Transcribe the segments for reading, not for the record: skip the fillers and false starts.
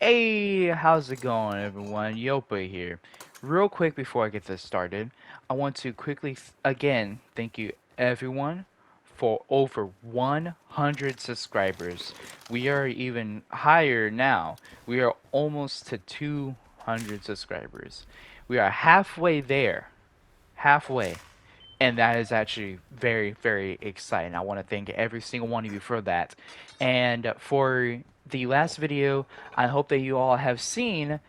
Hey, how's it going, everyone? Yopa here. Real quick before I get this started, I want to quickly again thank you everyone for over 100 subscribers. We are even higher now. We are almost to 200 subscribers. We are halfway there. Halfway. And that is actually very, very exciting. I want to thank every single one of you for that. And for the last video, I hope that you all have seen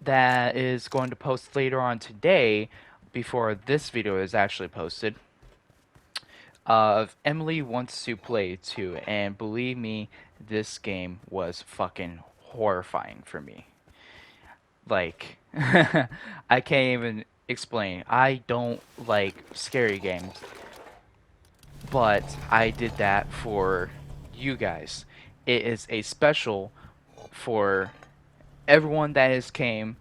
that is going to post later on today before this video is actually posted. Emily Wants to Play 2. And believe me, this game was fucking horrifying for me. Like, I can't even explain. I don't like scary games. But I did that for you guys. It is a special for everyone that has came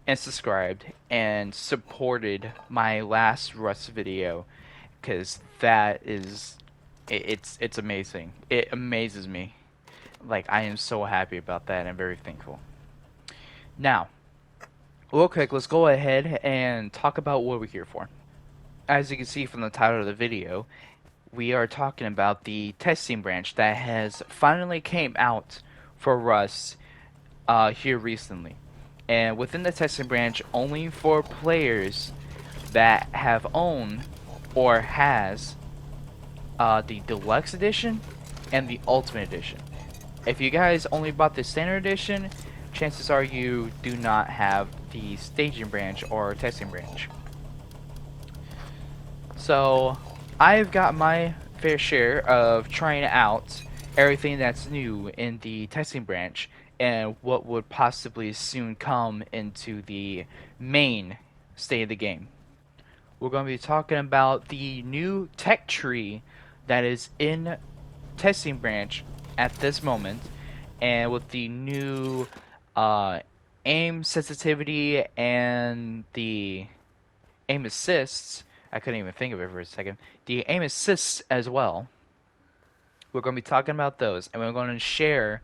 and subscribed and supported my last Rust video, because that is it's amazing. It amazes me. Like, I am so happy about that and I'm very thankful. Now, real quick, let's go ahead and talk about what we're here for. As you can see from the title of the video, we are talking about the testing branch that has finally came out for Rust here recently. And within the testing branch, only for players that have owned or has the deluxe edition and the ultimate edition. If you guys only bought the standard edition, chances are you do not have the staging branch or testing branch. So I've got my fair share of trying out everything that's new in the testing branch and what would possibly soon come into the main state of the game. We're going to be talking about the new tech tree that is in testing branch at this moment, and with the new uh, aim sensitivity and the aim assists. I couldn't even think of it for a second. The aim assists as well. We're going to be talking about those, and we're going to share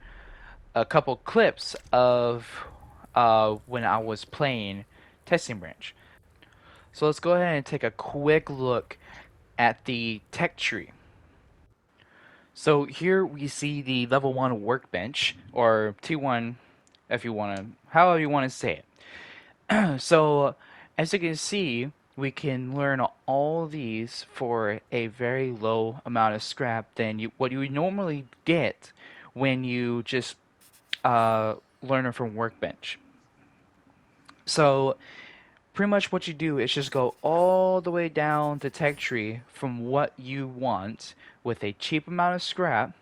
a couple clips of when I was playing Testing Branch. So let's go ahead and take a quick look at the tech tree. So here we see the level 1 workbench, or T1 if you want to, however you want to say it. So as you can see, we can learn all these for a very low amount of scrap than what you would normally get when you just learn it from Workbench. So pretty much what you do is just go all the way down the tech tree from what you want with a cheap amount of scrap,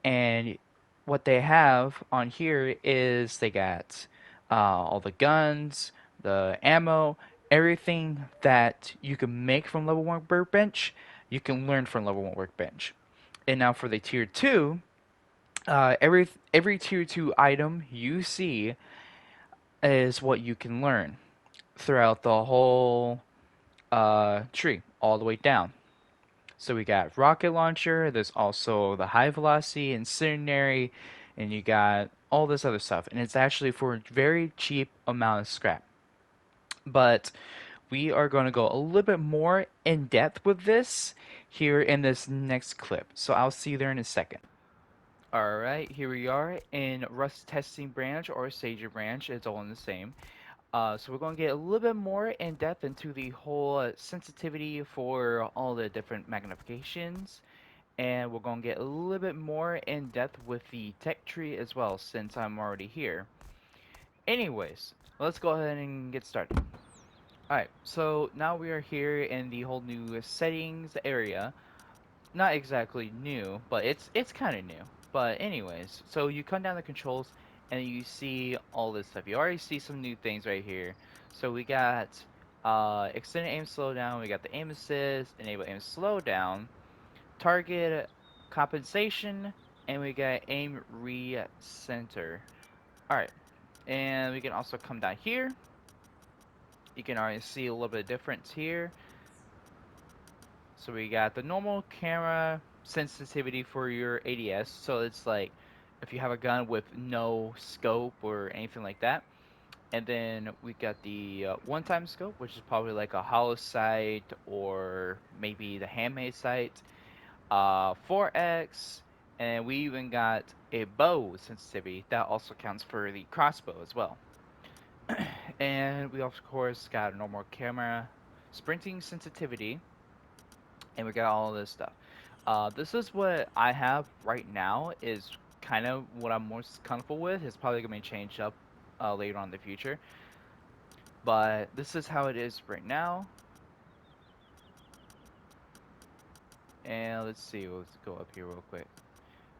and what they have on here is they got all the guns, the ammo, everything that you can make from level 1 workbench, you can learn from level 1 workbench. And now for the tier 2, every tier 2 item you see is what you can learn throughout the whole tree, all the way down. So we got rocket launcher, there's also the high velocity, incendiary, and you got all this other stuff. And it's actually for a very cheap amount of scrap. But we are going to go a little bit more in depth with this here in this next clip. So I'll see you there in a second. Alright, here we are in Rust Testing Branch or Sager Branch. It's all in the same. So we're going to get a little bit more in depth into the whole sensitivity for all the different magnifications, and we're going to get a little bit more in depth with the tech tree as well, since I'm already here. Anyways, let's go ahead and get started. Alright, so now we are here in the whole new settings area. Not exactly new, but it's kind of new. But anyways, so you come down the controls and you see all this stuff. You already see some new things right here. So we got extended aim slowdown, we got the aim assist, enable aim slowdown, target compensation, and we got aim recenter. Alright, and we can also come down here. You can already see a little bit of difference here. So we got the normal camera sensitivity for your ADS. So it's like if you have a gun with no scope or anything like that. And then we got the one-time scope, which is probably like a hollow sight or maybe the handmade sight. 4x, and we even got a bow sensitivity that also counts for the crossbow as well. And we of course got a normal camera, sprinting sensitivity, and we got all of this stuff. This is what I have right now. Is kind of what I'm most comfortable with. It's probably gonna be changed up later on in the future, but this is how it is right now. And let's see, let's go up here real quick.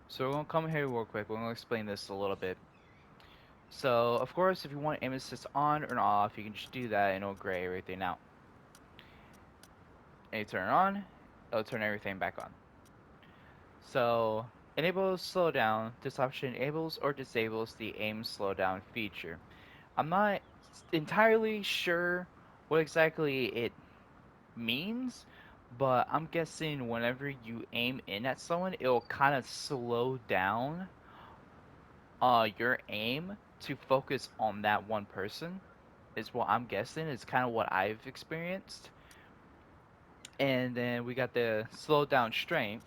So we're gonna come here real quick. We're gonna explain this a little bit. So of course, if you want aim assist on or off, you can just do that, and it'll gray everything out. And you turn it on, it'll turn everything back on. So enable slowdown. This option enables or disables the aim slowdown feature. I'm not entirely sure what exactly it means, but I'm guessing whenever you aim in at someone, it'll kind of slow down your aim to focus on that one person is what I'm guessing. Is kind of what I've experienced. And then we got the slow down strength,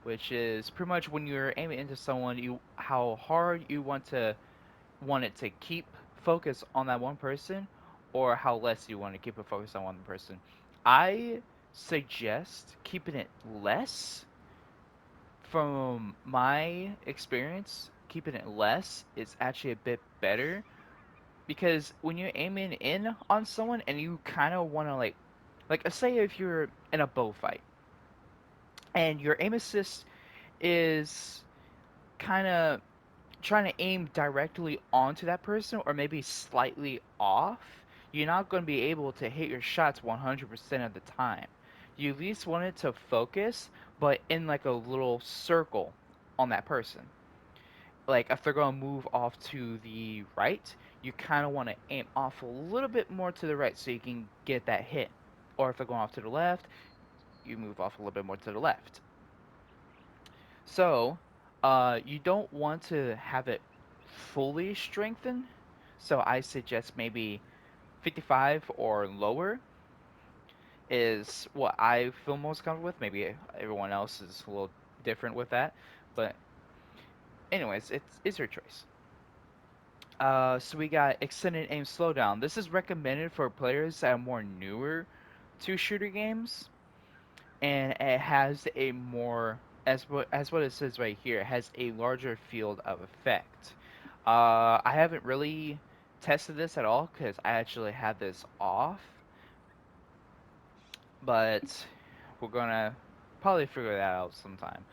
which is pretty much when you're aiming into someone, you how hard you want it to keep focus on that one person, or how less you want to keep it focused on one person. I suggest keeping it less. From my experience, keeping it less is actually a bit better because when you're aiming in on someone and you kind of want to like say if you're in a bow fight and your aim assist is kind of trying to aim directly onto that person or maybe slightly off, you're not going to be able to hit your shots 100% of the time. You at least want it to focus, but in like a little circle on that person. Like if they're going to move off to the right, you kind of want to aim off a little bit more to the right so you can get that hit. Or if they're going off to the left, you move off a little bit more to the left. So, you don't want to have it fully strengthened. So I suggest maybe 55 or lower is what I feel most comfortable with. Maybe everyone else is a little different with that, but anyways, it's your choice. So we got extended aim slowdown. This is recommended for players that are more newer to shooter games, and it has a more as what it says right here. It has a larger field of effect. I haven't really tested this at all because I actually had this off, but we're gonna probably figure that out sometime.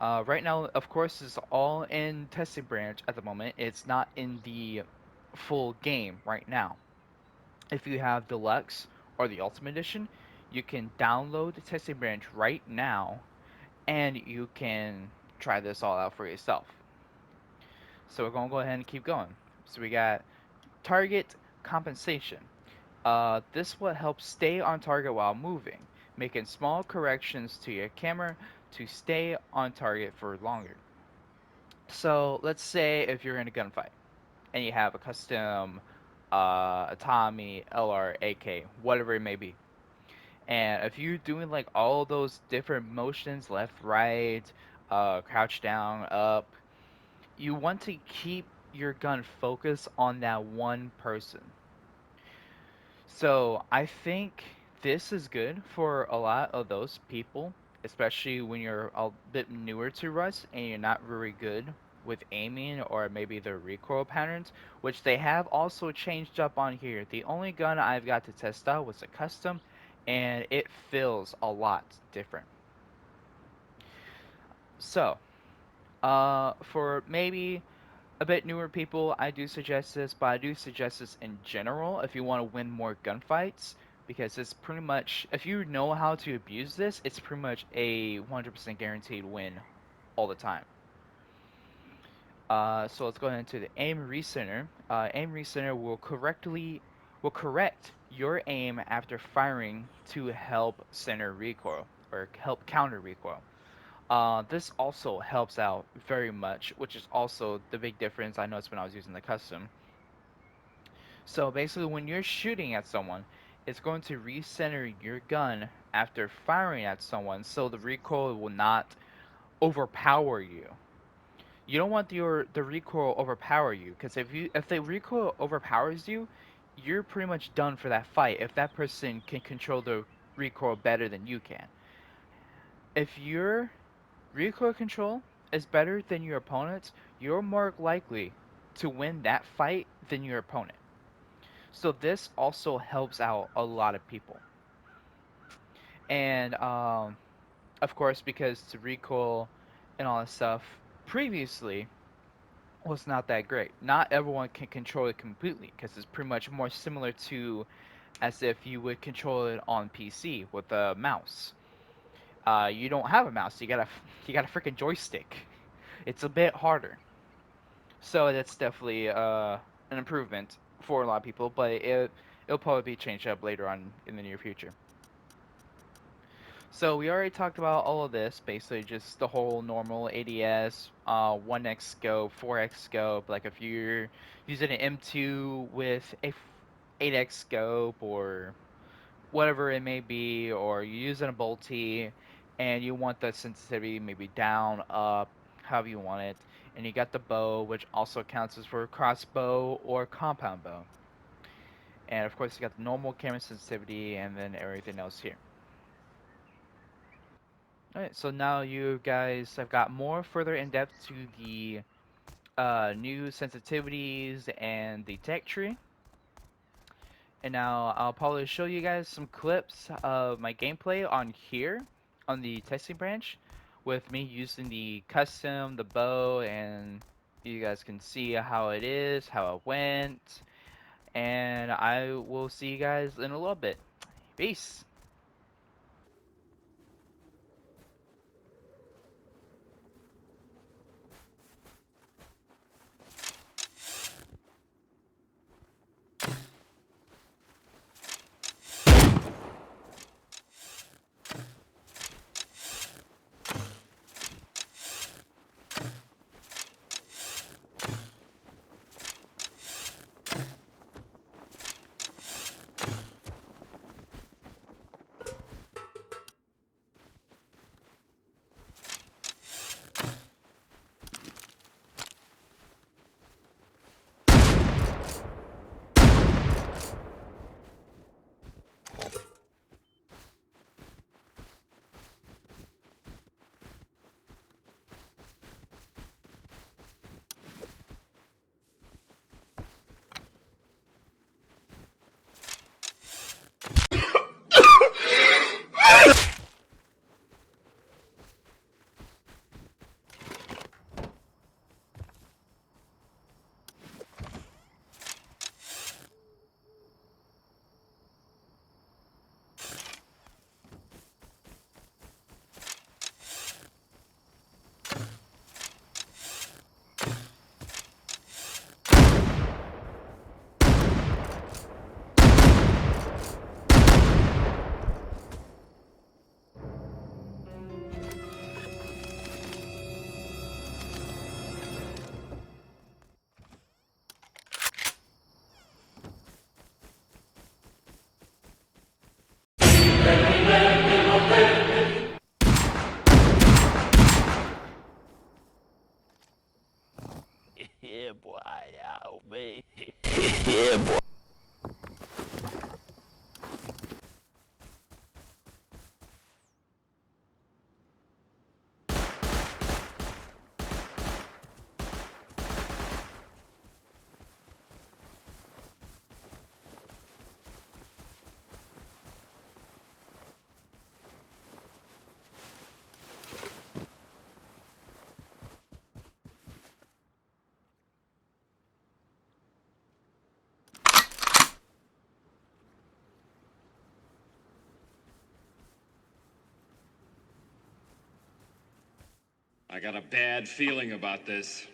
Right now, of course, it's all in testing branch at the moment. It's not in the full game right now. If you have Deluxe or the Ultimate Edition, you can download the testing branch right now and you can try this all out for yourself. So we're going to go ahead and keep going. So we got target compensation. This will help stay on target while moving, making small corrections to your camera to stay on target for longer. So let's say if you're in a gunfight and you have a custom Tommy, LR, AK, whatever it may be. And if you're doing like all those different motions, left, right, crouch down, up, you want to keep your gun focused on that one person. So I think this is good for a lot of those people, especially when you're a bit newer to Rust and you're not very good with aiming or maybe the recoil patterns, which they have also changed up on here. The only gun I've got to test out was a custom, and it feels a lot different. So, for maybe a bit newer people, I do suggest this, but I do suggest this in general if you want to win more gunfights, because it's pretty much, if you know how to abuse this, it's pretty much a 100% guaranteed win all the time. So let's go ahead into the aim recenter. Aim recenter will correct your aim after firing to help center recoil or help counter recoil. This also helps out very much, which is also the big difference I noticed when I was using the custom. So basically, when you're shooting at someone, it's going to recenter your gun after firing at someone, so the recoil will not overpower you. You don't want the recoil overpower you, because if the recoil overpowers you, you're pretty much done for that fight. If that person can control the recoil better than you can, if your recoil control is better than your opponent's, you're more likely to win that fight than your opponent. So this also helps out a lot of people. And of course, because the recoil and all that stuff previously was not that great. Not everyone can control it completely because it's pretty much more similar to as if you would control it on PC with a mouse. You don't have a mouse. You got a freaking joystick. It's a bit harder. So that's definitely an improvement for a lot of people, but it'll probably be changed up later on in the near future. So we already talked about all of this, basically just the whole normal ADS, 1x scope, 4x scope. Like if you're using an M2 with a 8x scope or whatever it may be, or you're using a Bolty and you want the sensitivity maybe down, up, however you want it, and you got the bow, which also counts as for crossbow or compound bow. And of course, you got the normal camera sensitivity and then everything else here. Alright, so now you guys have got more further in depth to the new sensitivities and the tech tree. And now I'll probably show you guys some clips of my gameplay on here on the testing branch with me using the custom, the bow, and you guys can see how it is, how it went. And I will see you guys in a little bit. Peace! Yeah, boy, out, man. Yeah, boy. I got a bad feeling about this.